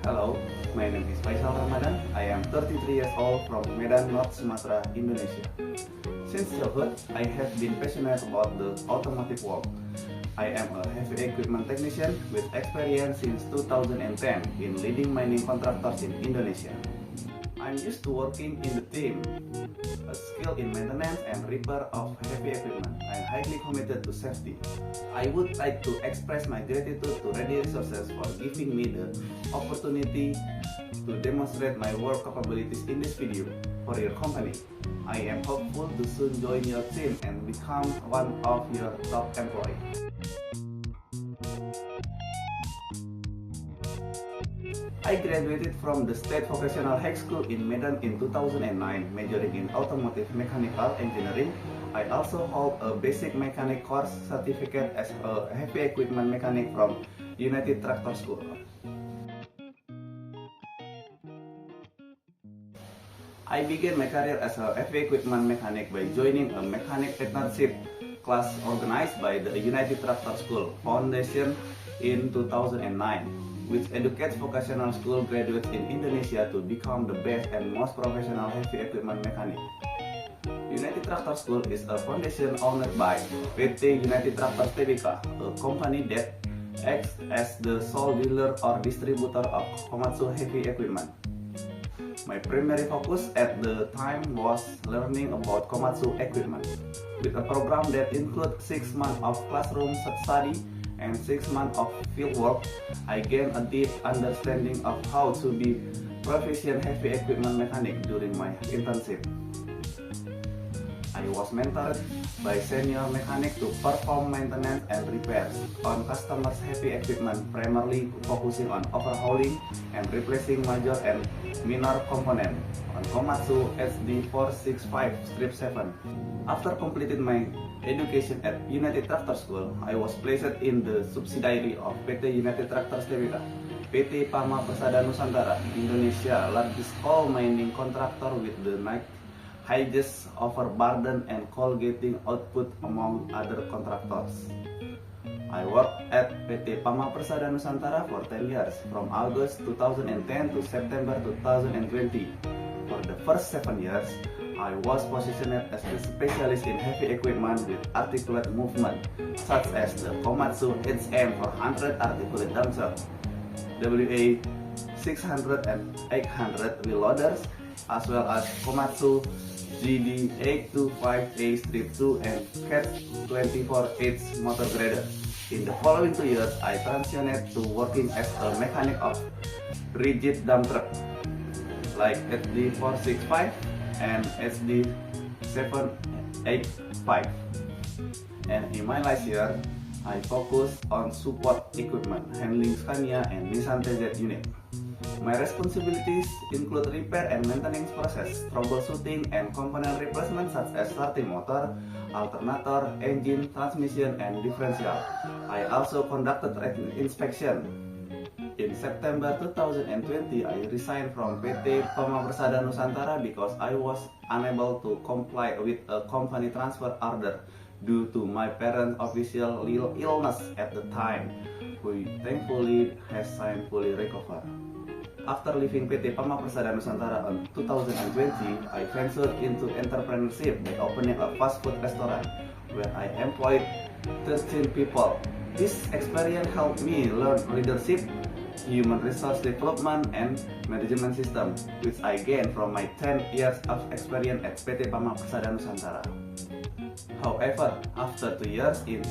Hello, my name is Faisal Ramadan. I am 33 years old from Medan, North Sumatra, Indonesia. Since childhood, I have been passionate about the automotive world. I am a heavy equipment technician with experience since 2010 in leading mining contractors in Indonesia. I'm used to working in the team, a skill in maintenance and repair of heavy equipment. I'm highly committed to safety. I would like to express my gratitude to Ready Resources for giving me the opportunity to demonstrate my work capabilities in this video for your company. I am hopeful to soon join your team and become one of your top employees. I graduated from the State Vocational High School in Medan in 2009, majoring in automotive mechanical engineering. I also hold a basic mechanic course certificate as a heavy equipment mechanic from United Tractor School. I began my career as a heavy equipment mechanic by joining a mechanic internship class organized by the United Tractor School Foundation in 2009. Which educates vocational school graduates in Indonesia to become the best and most professional heavy equipment mechanic. United Tractor School is a foundation owned by PT United Tractors Tbk, a company that acts as the sole dealer or distributor of Komatsu heavy equipment. My primary focus at the time was learning about Komatsu equipment, with a program that includes 6 months of classroom study and 6 months of field work. I gained a deep understanding of how to be proficient heavy equipment mechanic during my internship. I was mentored by senior mechanic to perform maintenance and repairs on customers' heavy equipment, primarily focusing on overhauling and replacing major and minor components on Komatsu HD465 Strip 7. After completing my education at United Tractor School, I was placed in the subsidiary of PT United Tractors Tbk, PT Pama Persada Nusantara, Indonesia, largest coal mining contractor with the highest overburden and coal getting output among other contractors. I worked at PT Pama Persada Nusantara for 10 years, from August 2010 to September 2020. For the first 7 years, I was positioned as a specialist in heavy equipment with articulate movement, such as the Komatsu HM400 articulate dumper, WA 600 and 800 wheel loaders, as well as Komatsu GD825A Strip 2 and CAT 24H motor grader. In the following 2 years, I transitioned to working as a mechanic of rigid dump truck like HD465 and HD785. And in my last year, I focused on support equipment, handling Scania and Nissan TZ unit. My responsibilities include repair and maintenance process, troubleshooting and component replacement such as starting motor, alternator, engine, transmission, and differential. I also conducted inspection. In September 2020, I resigned from PT Pama Persada Nusantara because I was unable to comply with a company transfer order due to my parents' official illness at the time, who thankfully has since fully recovered. After leaving PT Pama Persada Nusantara in 2020, I ventured into entrepreneurship by opening a fast food restaurant where I employed 13 people. This experience helped me learn leadership, human resource development, and management system, which I gained from my 10 years of experience at PT Pama Persada Nusantara. However, after 2 years in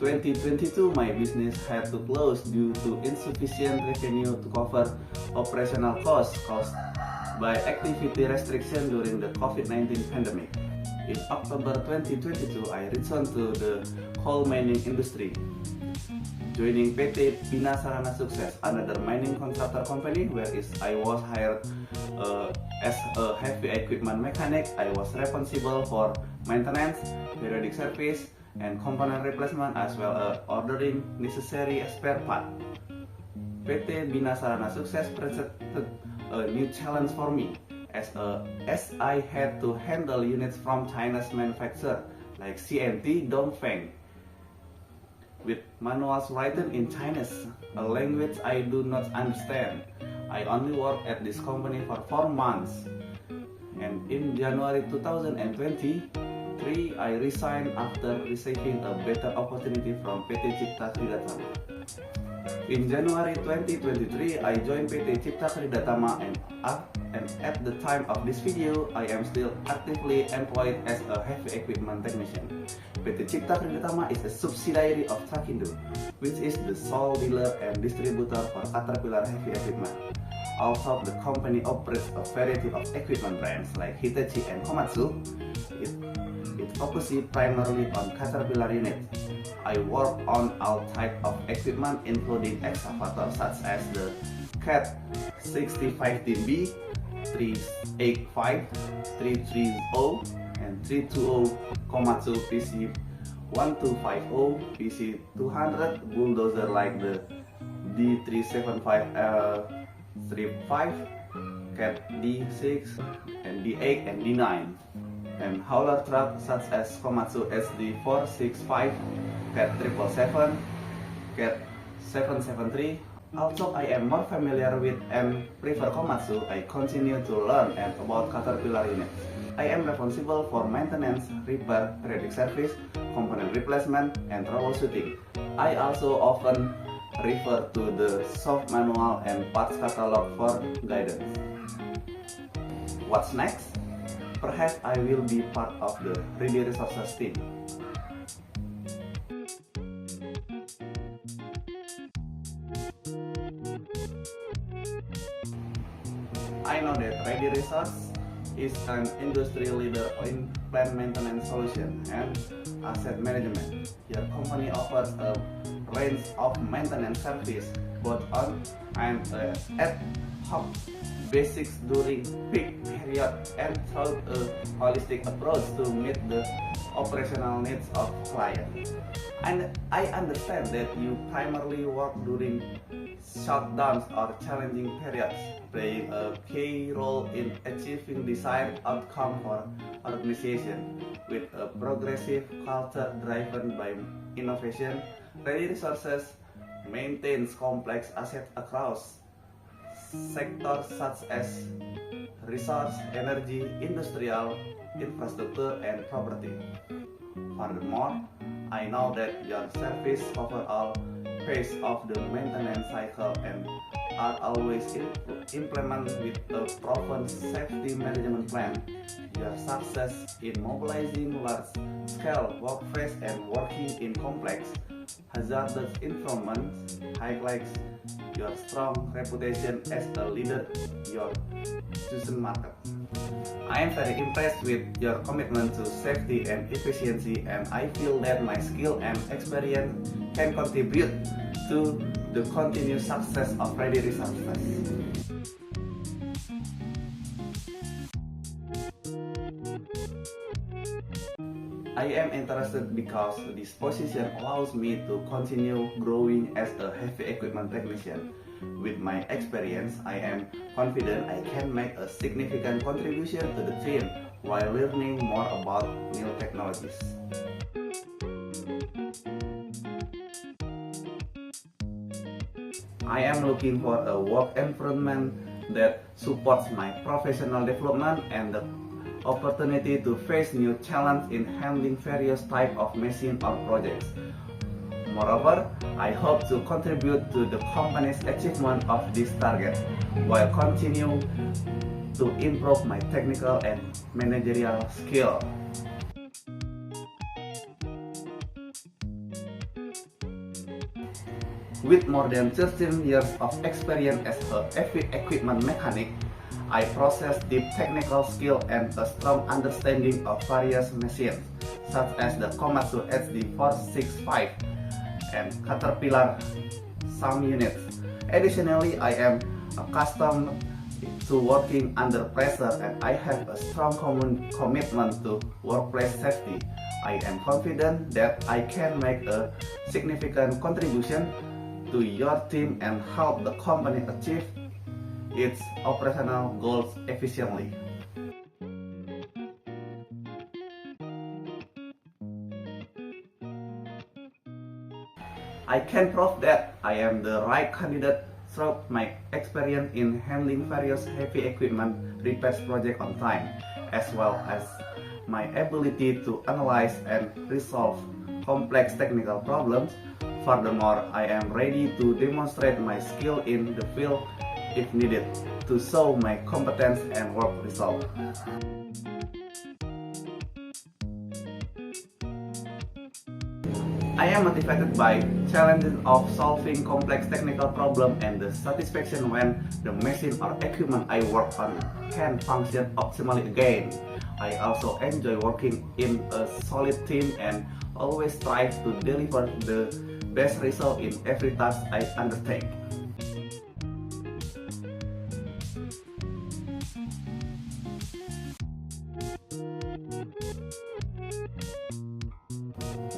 2022, my business had to close due to insufficient revenue to cover operational costs caused by activity restriction during the COVID-19 pandemic. In October 2022, I returned to the coal mining industry, joining PT Bina Sarana Sukses, another mining contractor company, where I was hired as a heavy equipment mechanic. I was responsible for maintenance, periodic service, and component replacement, as well as ordering necessary spare parts. PT Bina Sarana Sukses presented a new challenge for me, as I had to handle units from China's manufacturer like CNT Dongfeng, with manuals written in Chinese, a language I do not understand. I only worked at this company for 4 months. And in January 2023, I resigned after receiving a better opportunity from PT Cipta Kridatama. In January 2023, I joined PT Cipta Kridatama and at the time of this video, I am still actively employed as a heavy equipment technician. PT Cipta Kridatama is a subsidiary of Trakindo, which is the sole dealer and distributor for Caterpillar heavy equipment. Also, the company operates a variety of equipment brands like Hitachi and Komatsu. It focuses primarily on Caterpillar units. I work on all types of equipment including excavators such as the CAT 65DB, 385, 330, and 320, Komatsu PC 1250, PC 200, bulldozer like the D375L35, CAT D6, and D8 and D9, and hauler truck such as Komatsu SD465, CAT 777, CAT 773. Although I am more familiar with and prefer Komatsu, I continue to learn about Caterpillar units. I am responsible for maintenance, repair, periodic service, component replacement, and troubleshooting. I also often refer to the shop manual and parts catalog for guidance. What's next? Perhaps I will be part of the Ready Resources team. I know that Ready Resource is an industry leader in plant maintenance solution and asset management. Your company offers a range of maintenance service both on and ad hoc basics during peak period and through a holistic approach to meet the operational needs of clients. And I understand that you primarily work during shutdowns or challenging periods, playing a key role in achieving desired outcome for organization. With a progressive culture driven by innovation, Ready Resources maintains complex assets across sectors such as resource, energy, industrial, infrastructure, and property. Furthermore, I know that your service cover all phase of the maintenance cycle and are always implemented with a proven safety management plan. Your success in mobilizing large-scale workforce and working in complex, hazardous environments highlights your strong reputation as a leader in your chosen market. I am very impressed with your commitment to safety and efficiency, and I feel that my skill and experience can contribute to the continued success of Ready Resources. I am interested because this position allows me to continue growing as a heavy equipment technician. With my experience, I am confident I can make a significant contribution to the team while learning more about new technologies. I am looking for a work environment that supports my professional development and the opportunity to face new challenges in handling various types of machines or projects. Moreover, I hope to contribute to the company's achievement of this target while continuing to improve my technical and managerial skill. With more than 13 years of experience as a heavy equipment mechanic, I possess deep technical skill and a strong understanding of various machines, such as the Komatsu SD465 and Caterpillar some units. Additionally, I am accustomed to working under pressure and I have a strong commitment to workplace safety. I am confident that I can make a significant contribution to your team and help the company achieve its operational goals efficiently. I can prove that I am the right candidate through my experience in handling various heavy equipment repairs projects on time, as well as my ability to analyze and resolve complex technical problems. Furthermore, I am ready to demonstrate my skill in the field if needed to show my competence and work result. I am motivated by challenges of solving complex technical problems and the satisfaction when the machine or equipment I work on can function optimally again. I also enjoy working in a solid team and always strive to deliver the best result in every task I undertake.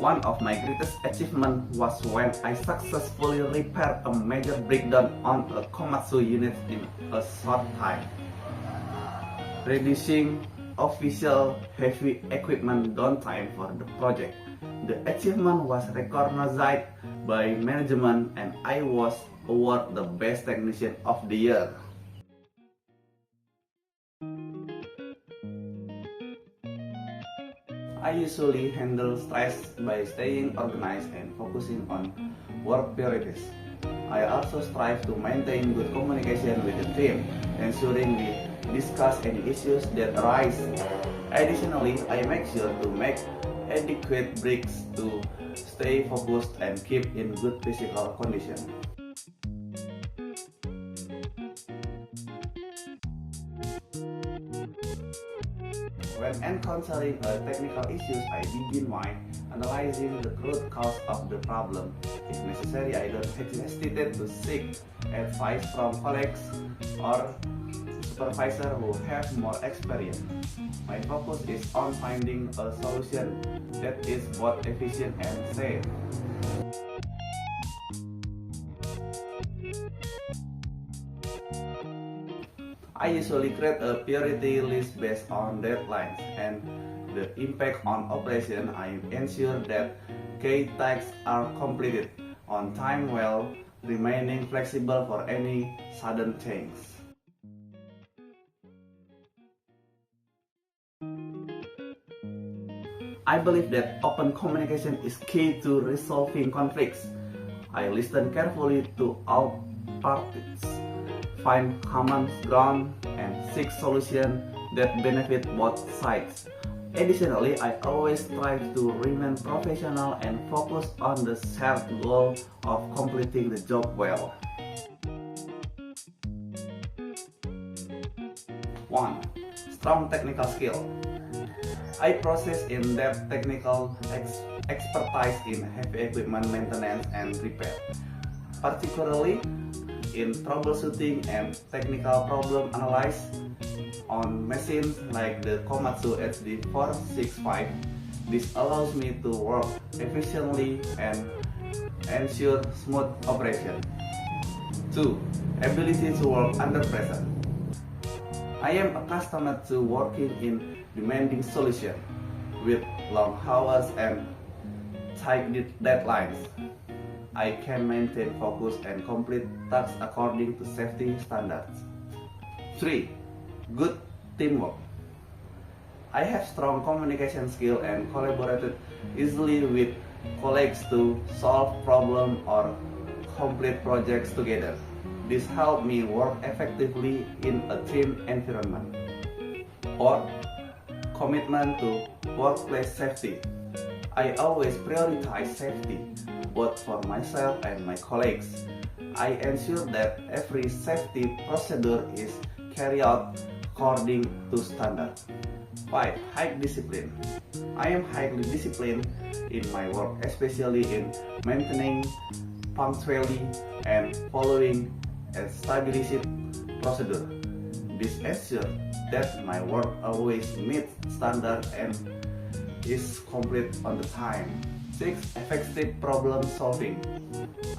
One of my greatest achievements was when I successfully repaired a major breakdown on a Komatsu unit in a short time, reducing official heavy equipment downtime for the project. The achievement was recognized by management and I was awarded the Best Technician of the Year. I usually handle stress by staying organized and focusing on work priorities. I also strive to maintain good communication with the team, ensuring we discuss any issues that arise. Additionally, I make sure to make adequate breaks to stay focused and keep in good physical condition. When encountering technical issues, I begin by analyzing the root cause of the problem. If necessary, I don't hesitate to seek advice from colleagues or supervisors who have more experience. My focus is on finding a solution that is both efficient and safe. I usually create a priority list based on deadlines and the impact on operation. I ensure that key tasks are completed on time while remaining flexible for any sudden change. I believe that open communication is key to resolving conflicts. I listen carefully to all parties, find common ground, and seek solutions that benefit both sides. Additionally, I always strive to remain professional and focus on the shared goal of completing the job well. 1. Strong technical skill. I possess in-depth technical expertise in heavy equipment maintenance and repair, particularly in troubleshooting and technical problem analysis on machines like the Komatsu HD465. This allows me to work efficiently and ensure smooth operation. 2. Ability to work under pressure. I am accustomed to working in demanding solutions with long hours and tight deadlines. I can maintain focus and complete tasks according to safety standards. 3. Good teamwork. I have strong communication skills and collaborated easily with colleagues to solve problems or complete projects together. This helped me work effectively in a team environment. 4. Commitment to workplace safety. I always prioritize safety, both for myself and my colleagues. I ensure that every safety procedure is carried out according to standard. 5. High discipline. I am highly disciplined in my work, especially in maintaining punctuality and following a stabilized procedure. This ensures that my work always meets standard and is complete on the time. 6. Effective problem solving.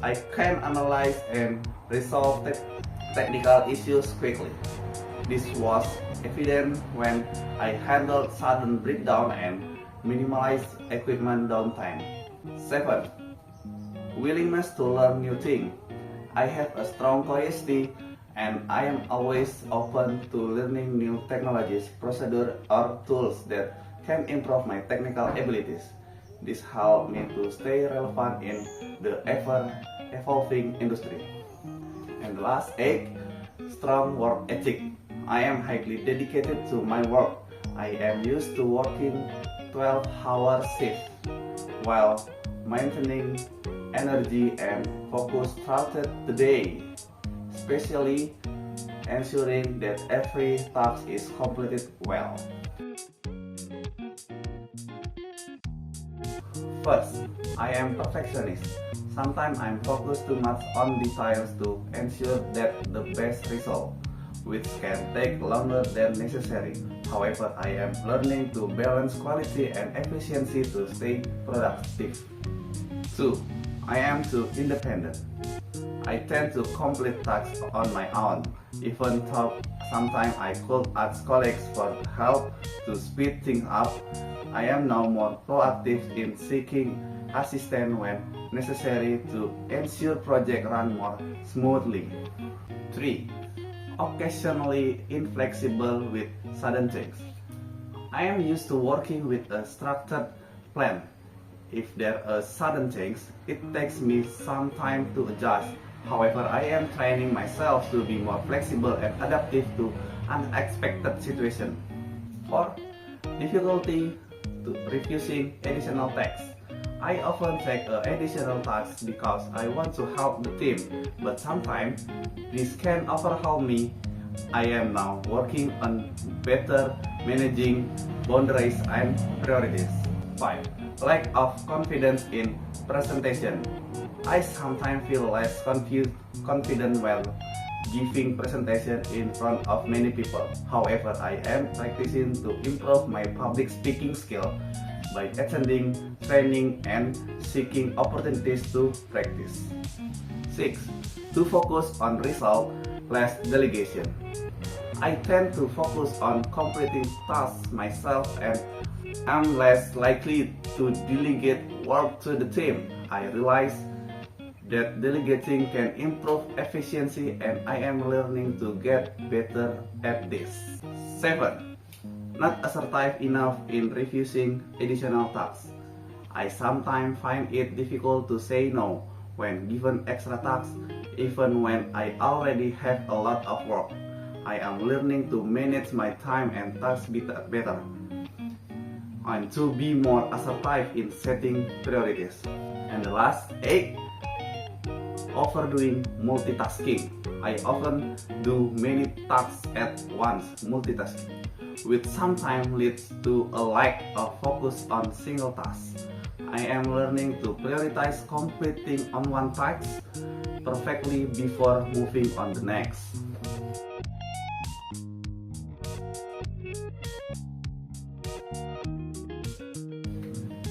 I can analyze and resolve technical issues quickly. This was evident when I handled sudden breakdown and minimized equipment downtime. 7. Willingness to learn new things. I have a strong curiosity and I am always open to learning new technologies, procedures, or tools that can improve my technical abilities. This helps me to stay relevant in the ever-evolving industry. And the last 8, strong work ethic. I am highly dedicated to my work. I am used to working 12-hour shifts while maintaining energy and focus throughout the day, especially ensuring that every task is completed well. First, I am perfectionist. Sometimes I'm focused too much on details to ensure that the best result, which can take longer than necessary. However, I am learning to balance quality and efficiency to stay productive. 2. I am too independent. I tend to complete tasks on my own, even though sometimes I could ask colleagues for help to speed things up. I am now more proactive in seeking assistance when necessary to ensure projects run more smoothly. 3. Occasionally inflexible with sudden change. I am used to working with a structured plan. If there is sudden change, it takes me some time to adjust. However, I am training myself to be more flexible and adaptive to unexpected situations. 4. Difficulty to refusing additional tasks. I often take additional tasks because I want to help the team, but sometimes this can overwhelm me. I am now working on better managing boundaries and priorities. 5. Lack of confidence in presentation. I sometimes feel less confident while giving presentation in front of many people. However, I am practicing to improve my public speaking skill by attending training and seeking opportunities to practice. 6. To focus on result, less delegation. I tend to focus on completing tasks myself and am less likely to delegate work to the team. I realize that delegating can improve efficiency and I am learning to get better at this. 7. Not assertive enough in refusing additional tasks. I sometimes find it difficult to say no when given extra tasks, even when I already have a lot of work. I am learning to manage my time and tasks better, and to be more assertive in setting priorities. And the last 8, overdoing multitasking. I often do many tasks at once, multitasking, which sometimes leads to a lack of focus on single tasks. I am learning to prioritize completing on one task perfectly before moving on the next.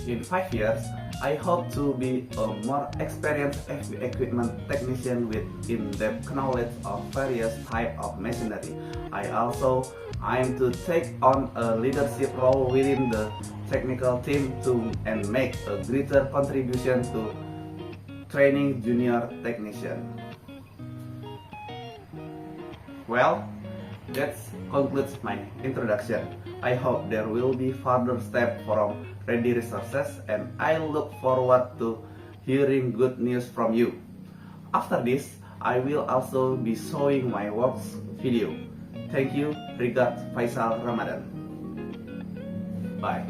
In 5 years, I hope to be a more experienced equipment technician with in-depth knowledge of various types of machinery. I also aim to take on a leadership role within the technical team and make a greater contribution to training junior technicians. Well, that concludes my introduction. I hope there will be further steps from Ready Resources and I look forward to hearing good news from you. After this, I will also be showing my works video. Thank you. Regards, Faisal Ramadan. Bye.